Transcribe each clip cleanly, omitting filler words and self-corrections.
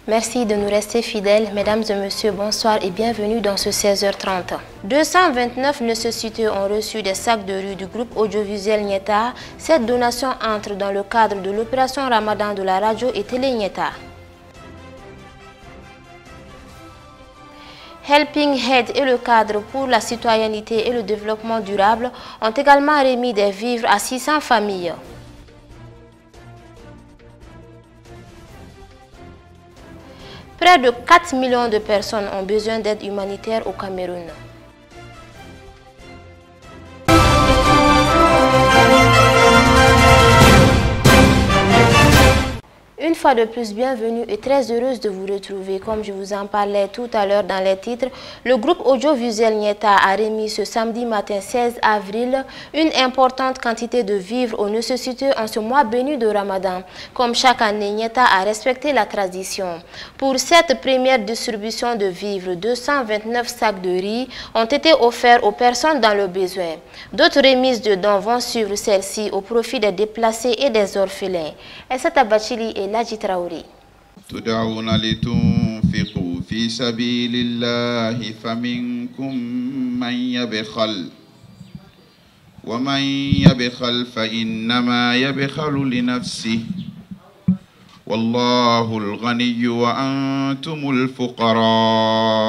Merci de nous rester fidèles. Mesdames et messieurs, bonsoir et bienvenue dans ce 16h30. 229 nécessités ont reçu des sacs de riz du groupe audiovisuel Nyeta. Cette donation entre dans le cadre de l'opération Ramadan de la radio et télé Nyeta. Helping Head et le cadre pour la citoyenneté et le développement durable ont également remis des vivres à 600 familles. Près de 4 millions de personnes ont besoin d'aide humanitaire au Cameroun. Une fois de plus, bienvenue et très heureuse de vous retrouver. Comme je vous en parlais tout à l'heure dans les titres, le groupe audiovisuel Nyeta a remis ce samedi matin 16 avril une importante quantité de vivres aux nécessiteux en ce mois béni de Ramadan. Comme chaque année, Nyeta a respecté la tradition. Pour cette première distribution de vivres, 229 sacs de riz ont été offerts aux personnes dans le besoin. D'autres remises de dons vont suivre celles-ci au profit des déplacés et des orphelins. Aissata Bachili et Ladji Traoré. تدعون لتنفقوا في سبيل الله فمنكم من يبخل ومن يبخل فإنما يبخل لنفسه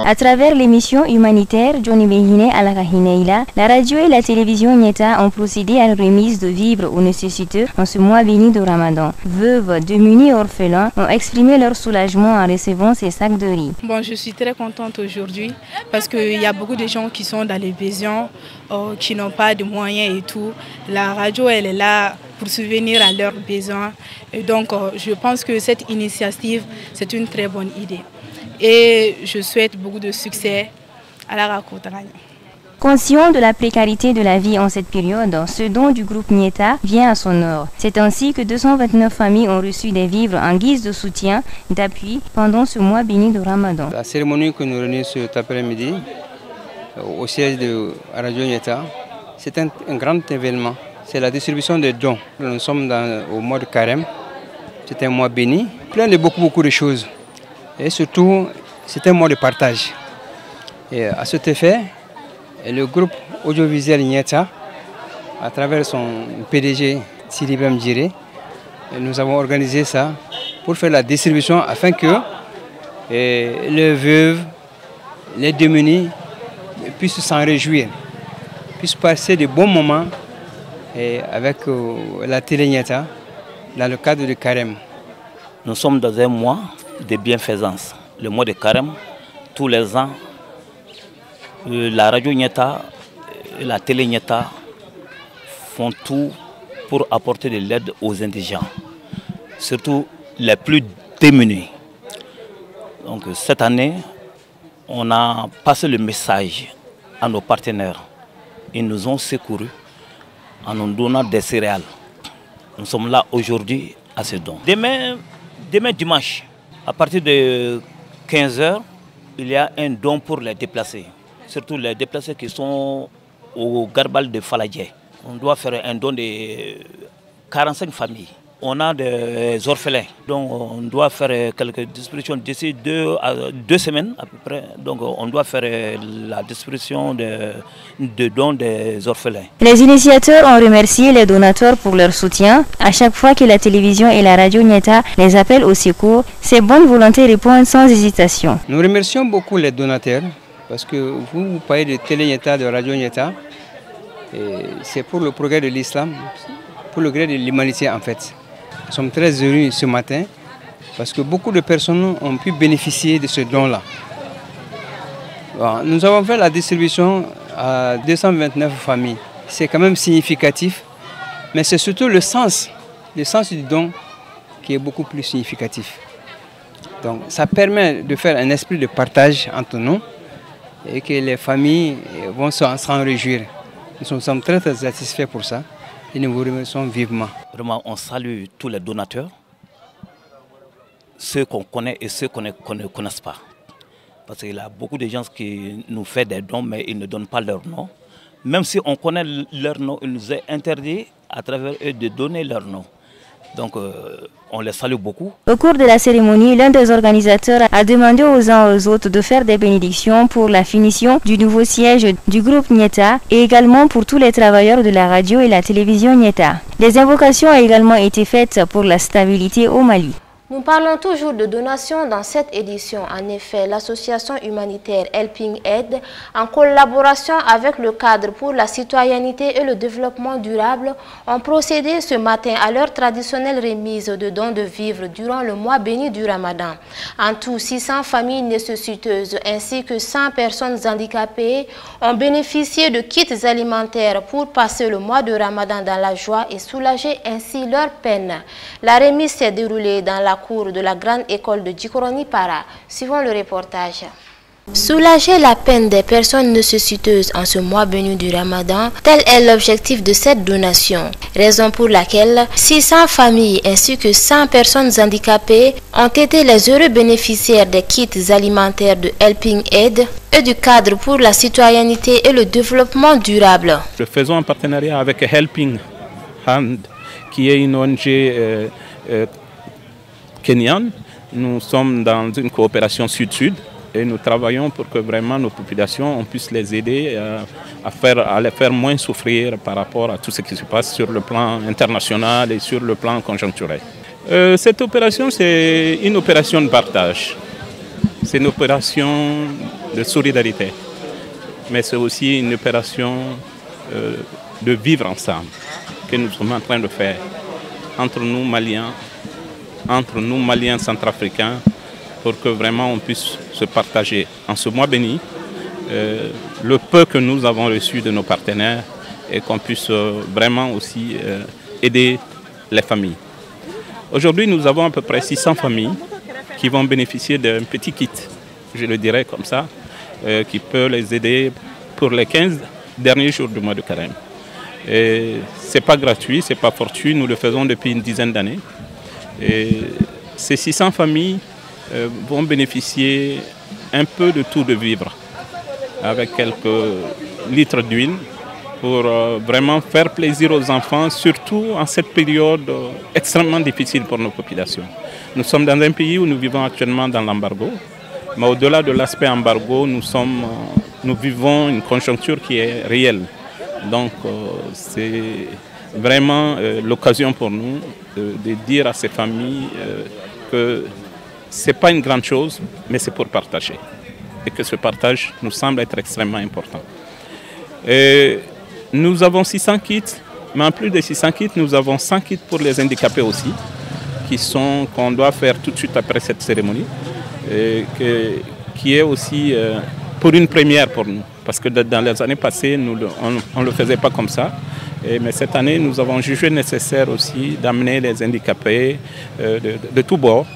À travers l'émission humanitaire Johnny Behine à la Kahineila, la radio et la télévision Nyeta ont procédé à une remise de vivres aux nécessiteux en ce mois béni de Ramadan. Veuves, démunis et orphelins ont exprimé leur soulagement en recevant ces sacs de riz. Bon, je suis très contente aujourd'hui parce qu'il y a beaucoup de gens qui sont dans les besoins, qui n'ont pas de moyens et tout. La radio, elle est là pour subvenir à leurs besoins. Et donc, je pense que cette initiative, c'est une très bonne idée. Et je souhaite beaucoup de succès à la Rakotagne. Conscient de la précarité de la vie en cette période, ce don du groupe Nyeta vient à son heure. C'est ainsi que 229 familles ont reçu des vivres en guise de soutien, d'appui pendant ce mois béni de Ramadan. La cérémonie que nous réunissons cet après-midi au siège de Radio Nyeta, c'est un grand événement. C'est la distribution des dons. Nous sommes au mois de Carême. C'est un mois béni, plein de beaucoup de choses. Et surtout, c'est un mois de partage. Et à cet effet, le groupe audiovisuel Nyeta, à travers son PDG Sidi Bamdjire, nous avons organisé ça pour faire la distribution afin que les veuves, les démunis puissent s'en réjouir, puissent passer de bons moments avec la télé Nyeta dans le cadre du Carême. Nous sommes dans un mois de bienfaisance, le mois de Carême. Tous les ans, la radio Nyeta et la télé Nyeta font tout pour apporter de l'aide aux indigents, surtout les plus démunis. Donc cette année, on a passé le message à nos partenaires. Ils nous ont secourus en nous donnant des céréales. Nous sommes là aujourd'hui à ce don. Demain dimanche, à partir de 15 h, il y a un don pour les déplacés. Surtout les déplacés qui sont au Garbal de Faladje. On doit faire un don de 45 familles. On a des orphelins, donc on doit faire quelques distributions d'ici 2 semaines à peu près. Donc on doit faire la distribution de dons des orphelins. Les initiateurs ont remercié les donateurs pour leur soutien. À chaque fois que la télévision et la radio Nyeta les appellent au secours, ces bonnes volontés répondent sans hésitation. Nous remercions beaucoup les donateurs parce que vous parlez de télé Nyeta, de radio Nyeta. C'est pour le progrès de l'islam, pour le progrès de l'humanité en fait. Nous sommes très heureux ce matin parce que beaucoup de personnes ont pu bénéficier de ce don-là. Bon, nous avons fait la distribution à 229 familles. C'est quand même significatif, mais c'est surtout le sens du don qui est beaucoup plus significatif. Donc ça permet de faire un esprit de partage entre nous et que les familles vont s'en réjouir. Nous sommes très satisfaits pour ça. et nous vous remercions vivement. Vraiment, on salue tous les donateurs, ceux qu'on connaît et ceux qu'on ne connaisse pas. Parce qu'il y a beaucoup de gens qui nous font des dons, mais ils ne donnent pas leur nom. Même si on connaît leur nom, il nous est interdit à travers eux de donner leur nom. Donc on les salue beaucoup. Au cours de la cérémonie, l'un des organisateurs a demandé aux uns et aux autres de faire des bénédictions pour la finition du nouveau siège du groupe Nyeta et également pour tous les travailleurs de la radio et la télévision Nyeta. Des invocations ont également été faites pour la stabilité au Mali. Nous parlons toujours de donations dans cette édition. En effet, l'association humanitaire Helping Aid, en collaboration avec le cadre pour la citoyenneté et le développement durable, ont procédé ce matin à leur traditionnelle remise de dons de vivres durant le mois béni du Ramadan. En tout, 600 familles nécessiteuses ainsi que 100 personnes handicapées ont bénéficié de kits alimentaires pour passer le mois de Ramadan dans la joie et soulager ainsi leur peine. La remise s'est déroulée dans la cours de la grande école de Djikoroni Para. Suivons le reportage. Soulager la peine des personnes nécessiteuses en ce mois béni du Ramadan, tel est l'objectif de cette donation. Raison pour laquelle 600 familles ainsi que 100 personnes handicapées ont été les heureux bénéficiaires des kits alimentaires de Helping Aid et du cadre pour la citoyenneté et le développement durable. Nous faisons un partenariat avec Helping Hand, qui est une ONG kenyane. Nous sommes dans une coopération sud-sud et nous travaillons pour que vraiment nos populations, on puisse les aider à les faire moins souffrir par rapport à tout ce qui se passe sur le plan international et sur le plan conjoncturel. Cette opération, c'est une opération de partage, c'est une opération de solidarité, mais c'est aussi une opération de vivre ensemble que nous sommes en train de faire entre nous Maliens centrafricains, pour que vraiment on puisse se partager en ce mois béni le peu que nous avons reçu de nos partenaires et qu'on puisse vraiment aussi aider les familles. Aujourd'hui, nous avons à peu près 600 familles qui vont bénéficier d'un petit kit, je le dirais comme ça, qui peut les aider pour les 15 derniers jours du mois de carême. Ce n'est pas gratuit, ce n'est pas fortuit, nous le faisons depuis une dizaine d'années. Et ces 600 familles vont bénéficier un peu de tout de vivre, avec quelques litres d'huile, pour vraiment faire plaisir aux enfants, surtout en cette période extrêmement difficile pour nos populations. Nous sommes dans un pays où nous vivons actuellement dans l'embargo, mais au-delà de l'aspect embargo, nous vivons une conjoncture qui est réelle. Donc c'est vraiment l'occasion pour nous de dire à ces familles que ce n'est pas une grande chose, mais c'est pour partager. Et que ce partage nous semble être extrêmement important. Et nous avons 600 kits, mais en plus de 600 kits, nous avons 100 kits pour les handicapés aussi, qu'on doit faire tout de suite après cette cérémonie, et qui est aussi pour une première pour nous. Parce que dans les années passées, on ne le faisait pas comme ça. Mais cette année, nous avons jugé nécessaire aussi d'amener les handicapés de tous bords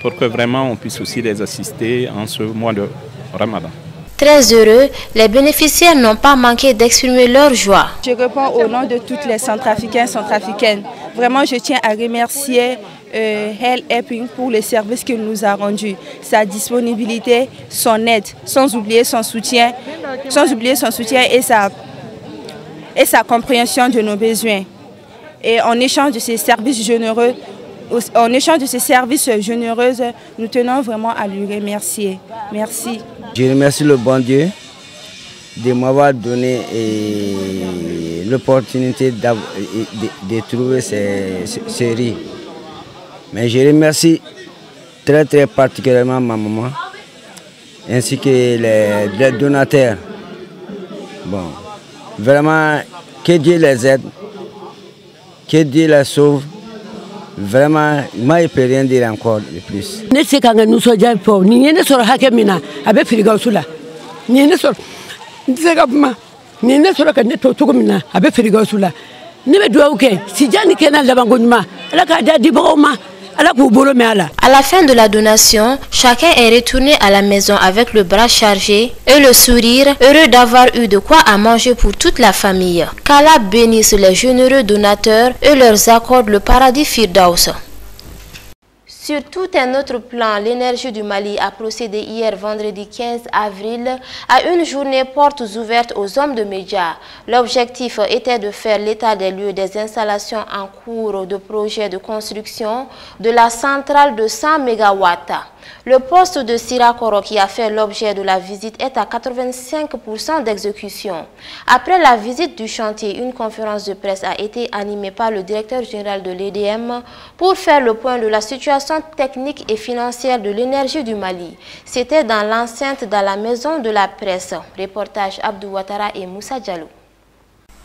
pour que vraiment on puisse aussi les assister en ce mois de Ramadan. Très heureux, les bénéficiaires n'ont pas manqué d'exprimer leur joie. Je réponds au nom de toutes les centrafricains et centrafricaines. Vraiment, je tiens à remercier Helping pour les services qu'il nous a rendus, sa disponibilité, son aide, sans oublier son soutien et sa compréhension de nos besoins. Et en échange de ces services généreux, nous tenons vraiment à lui remercier. Merci. Je remercie le bon Dieu de m'avoir donné l'opportunité de trouver ces riz. Mais je remercie très particulièrement ma maman ainsi que les donateurs. Bon, vraiment, que Dieu les aide, que Dieu les sauve. Vraiment, moi je ne peux rien dire encore de plus. Ne sais quand nous sommes déjà pauvres, ni ne sera hakemina, avec Frigosoula. Ni ne sera, ni ne sera que ne totumina, avec Frigosoula. Ne me dois aucun, si Janni Kena Labangunma, la Kada di Boma, À la fin de la donation, chacun est retourné à la maison avec le bras chargé et le sourire, heureux d'avoir eu de quoi à manger pour toute la famille. Qu'Allah bénisse les généreux donateurs et leur accorde le paradis Firdaus. Sur tout un autre plan, l'énergie du Mali a procédé hier vendredi 15 avril à une journée portes ouvertes aux hommes de médias. L'objectif était de faire l'état des lieux des installations en cours de projet de construction de la centrale de 100 MW. Le poste de Sirakoro qui a fait l'objet de la visite est à 85% d'exécution. Après la visite du chantier, une conférence de presse a été animée par le directeur général de l'EDM pour faire le point de la situation technique et financière de l'énergie du Mali. C'était dans l'enceinte de la maison de la presse. Reportage Abdou Ouattara et Moussa Diallo.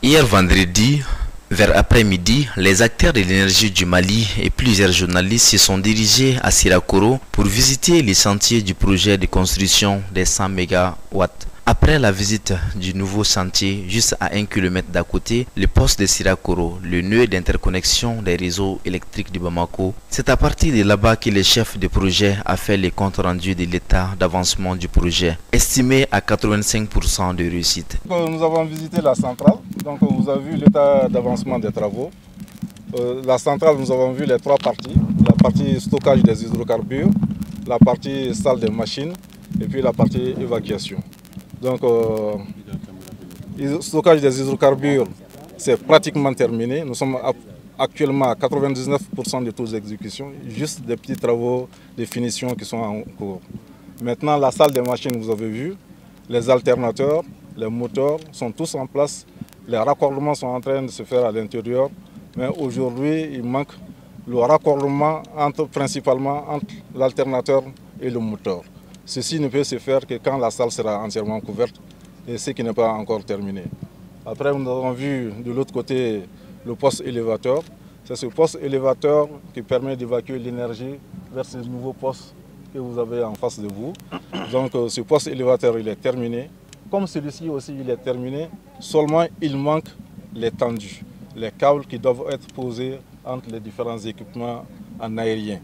Hier vendredi, vers après-midi, les acteurs de l'énergie du Mali et plusieurs journalistes se sont dirigés à Sirakoro pour visiter les chantiers du projet de construction des 100 MW. Après la visite du nouveau chantier, juste à 1 km d'à côté, le poste de Sirakoro, le nœud d'interconnexion des réseaux électriques de Bamako, c'est à partir de là-bas que le chef de projet a fait les comptes rendus de l'état d'avancement du projet, estimé à 85% de réussite. Nous avons visité la centrale, donc vous avez vu l'état d'avancement des travaux. La centrale, nous avons vu les trois parties, la partie stockage des hydrocarbures, la partie salle des machines et puis la partie évacuation. Donc, le stockage des hydrocarbures, c'est pratiquement terminé. Nous sommes actuellement à 99% de toutes les exécutions, juste des petits travaux de finition qui sont en cours. Maintenant, la salle des machines, vous avez vu, les alternateurs, les moteurs sont tous en place. Les raccordements sont en train de se faire à l'intérieur. Mais aujourd'hui, il manque le raccordement principalement entre l'alternateur et le moteur. Ceci ne peut se faire que quand la salle sera entièrement couverte et ce qui n'est pas encore terminé. Après, nous avons vu de l'autre côté le poste élévateur. C'est ce poste élévateur qui permet d'évacuer l'énergie vers ce nouveau poste que vous avez en face de vous. Donc ce poste élévateur, il est terminé. Comme celui-ci aussi, il est terminé. Seulement, il manque les tendus, les câbles qui doivent être posés entre les différents équipements en aérien.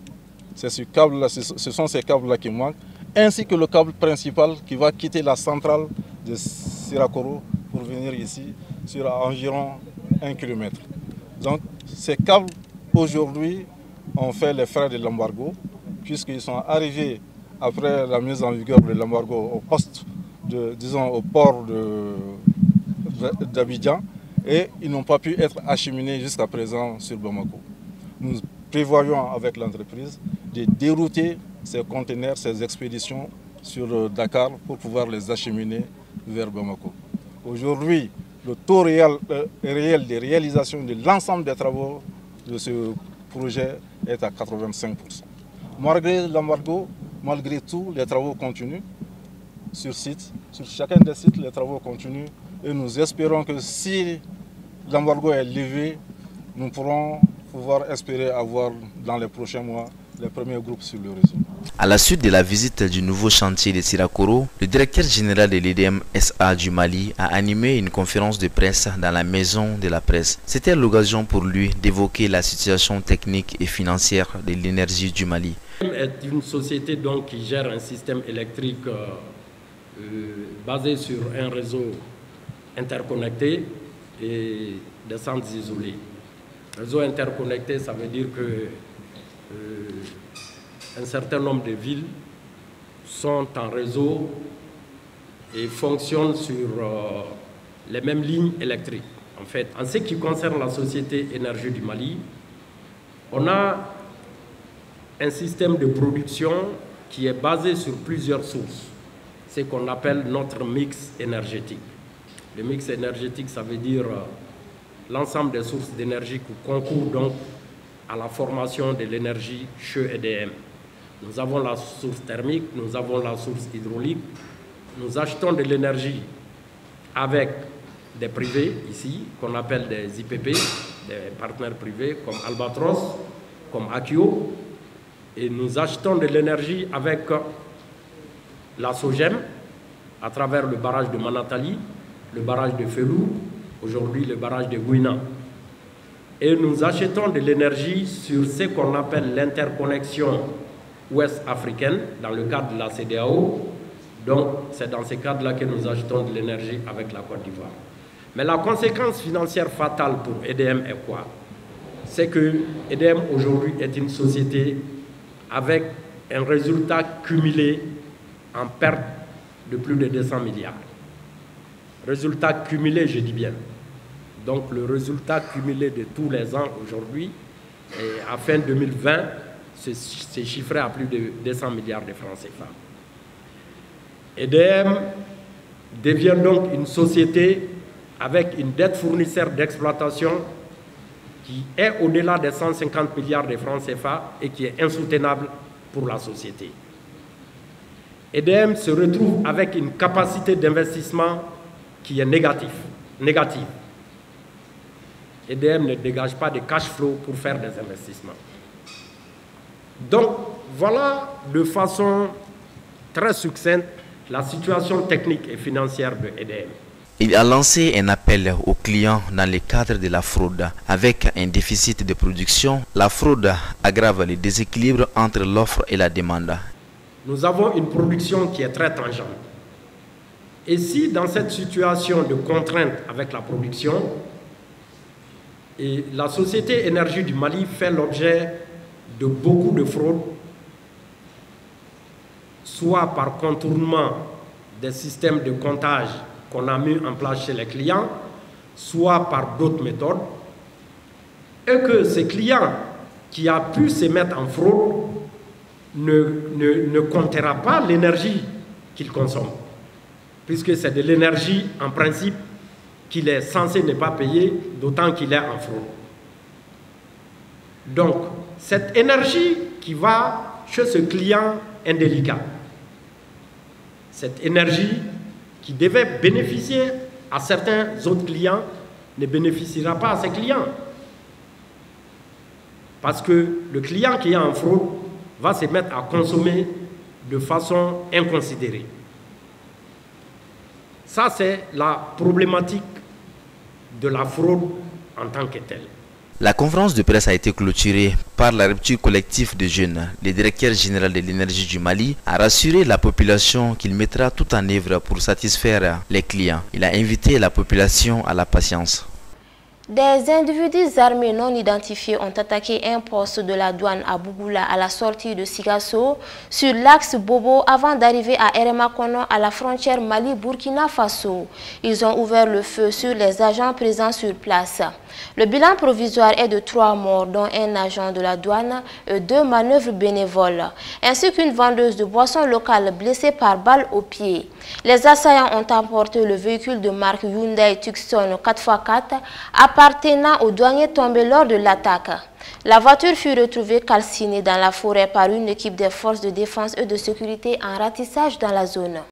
Ce sont ces câbles-là qui manquent, ainsi que le câble principal qui va quitter la centrale de Sirakoro pour venir ici sur environ 1 km. Donc ces câbles aujourd'hui ont fait les frais de l'embargo puisqu'ils sont arrivés après la mise en vigueur de l'embargo au poste, au port d'Abidjan et ils n'ont pas pu être acheminés jusqu'à présent sur Bamako. Nous prévoyons avec l'entreprise de dérouter ces conteneurs, ces expéditions sur Dakar pour pouvoir les acheminer vers Bamako. Aujourd'hui, le taux réel de réalisation de l'ensemble des travaux de ce projet est à 85%. Malgré l'embargo, malgré tout, les travaux continuent sur site. Sur chacun des sites, les travaux continuent et nous espérons que si l'embargo est levé, nous pourrons pouvoir espérer avoir dans les prochains mois les premiers groupes sur le réseau. À la suite de la visite du nouveau chantier de Sirakoro, le directeur général de l'EDM SA du Mali a animé une conférence de presse dans la maison de la presse. C'était l'occasion pour lui d'évoquer la situation technique et financière de l'énergie du Mali. Est une société donc qui gère un système électrique basé sur un réseau interconnecté et des centres isolés. Réseau interconnecté, ça veut dire que un certain nombre de villes sont en réseau et fonctionnent sur les mêmes lignes électriques. En fait, en ce qui concerne la Société Énergie du Mali, on a un système de production qui est basé sur plusieurs sources, ce qu'on appelle notre mix énergétique. Le mix énergétique, ça veut dire l'ensemble des sources d'énergie qui concourent donc à la formation de l'énergie CHE EDM. Nous avons la source thermique, nous avons la source hydraulique. Nous achetons de l'énergie avec des privés ici, qu'on appelle des IPP, des partenaires privés comme Albatros, comme Akio. Et nous achetons de l'énergie avec la SOGEM, à travers le barrage de Manatali, le barrage de Felou, aujourd'hui le barrage de Gouina. et nous achetons de l'énergie sur ce qu'on appelle l'interconnexion ouest-africaine dans le cadre de la CEDEAO. Donc c'est dans ce cadre-là que nous achetons de l'énergie avec la Côte d'Ivoire. Mais la conséquence financière fatale pour EDM est quoi? C'est que EDM aujourd'hui est une société avec un résultat cumulé en perte de plus de 200 milliards. Résultat cumulé, je dis bien. Donc le résultat cumulé de tous les ans aujourd'hui, à fin 2020, c'est chiffré à plus de 200 milliards de francs CFA. EDM devient donc une société avec une dette fournisseur d'exploitation qui est au-delà des 150 milliards de francs CFA et qui est insoutenable pour la société. EDM se retrouve avec une capacité d'investissement qui est négative. EDM ne dégage pas de cash flow pour faire des investissements. Donc, voilà de façon très succincte la situation technique et financière de EDM. Il a lancé un appel aux clients dans le cadre de la fraude. Avec un déficit de production, la fraude aggrave les déséquilibres entre l'offre et la demande. Nous avons une production qui est très tangente. Et si dans cette situation de contrainte avec la production, et la Société Énergie du Mali fait l'objet de beaucoup de fraudes, soit par contournement des systèmes de comptage qu'on a mis en place chez les clients, soit par d'autres méthodes, et que ces clients qui a pu se mettre en fraude ne comptera pas l'énergie qu'ils consomment, puisque c'est de l'énergie en principe qu'il est censé ne pas payer, d'autant qu'il est en fraude. Donc, cette énergie qui va chez ce client indélicat, cette énergie qui devait bénéficier à certains autres clients, ne bénéficiera pas à ses clients. Parce que le client qui est en fraude va se mettre à consommer de façon inconsidérée. Ça, c'est la problématique de la fraude en tant que telle. La conférence de presse a été clôturée par la rupture collective des jeunes. Le directeur général de l'énergie du Mali a rassuré la population qu'il mettra tout en œuvre pour satisfaire les clients. Il a invité la population à la patience. Des individus armés non identifiés ont attaqué un poste de la douane à Bougoula à la sortie de Sigasso sur l'axe Bobo avant d'arriver à Eremakono à la frontière Mali-Burkina Faso. Ils ont ouvert le feu sur les agents présents sur place. Le bilan provisoire est de 3 morts, dont un agent de la douane et 2 manœuvres bénévoles, ainsi qu'une vendeuse de boissons locales blessée par balle au pied. Les assaillants ont emporté le véhicule de marque Hyundai Tucson 4x4 appartenant aux douaniers tombés lors de l'attaque. La voiture fut retrouvée calcinée dans la forêt par une équipe des forces de défense et de sécurité en ratissage dans la zone.